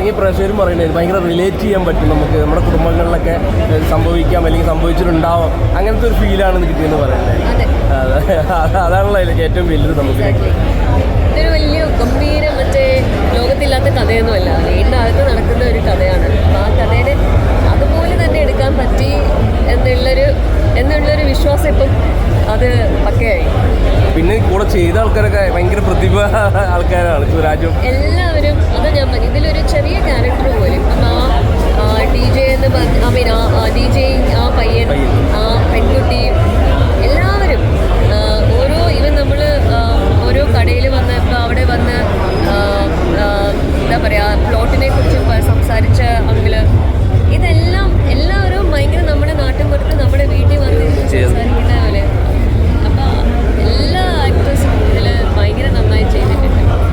ഇറങ്ങിയ പ്രേക്ഷകരും പറയുന്നത് ഭയങ്കര റിലേറ്റ് ചെയ്യാൻ പറ്റും, നമുക്ക് നമ്മുടെ കുടുംബങ്ങളിലൊക്കെ സംഭവിക്കാം അല്ലെങ്കിൽ സംഭവിച്ചിട്ടുണ്ടാവാം, അങ്ങനത്തെ ഒരു ഫീലാണ് കിട്ടിയെന്ന് പറയുന്നത്. അതാണല്ലോ അതിലേക്ക് ഏറ്റവും വലുത് നമുക്ക്. ഇതൊരു വലിയ ഗംഭീര മറ്റേ ലോകത്തില്ലാത്ത കഥയൊന്നുമല്ല, വീടിനകത്ത് നടക്കുന്ന ഒരു കഥയാണ്. ആ കഥയുടെ അതുപോലെ തന്നെ എടുക്കാൻ പറ്റി എന്നുള്ളൊരു വിശ്വാസം ഇപ്പം അത് പക്കയായി. പിന്നെ കൂടെ ചെയ്ത ആൾക്കാരൊക്കെ ഭയങ്കര പ്രതിഭ ആൾക്കാരാണ്. സുരാജും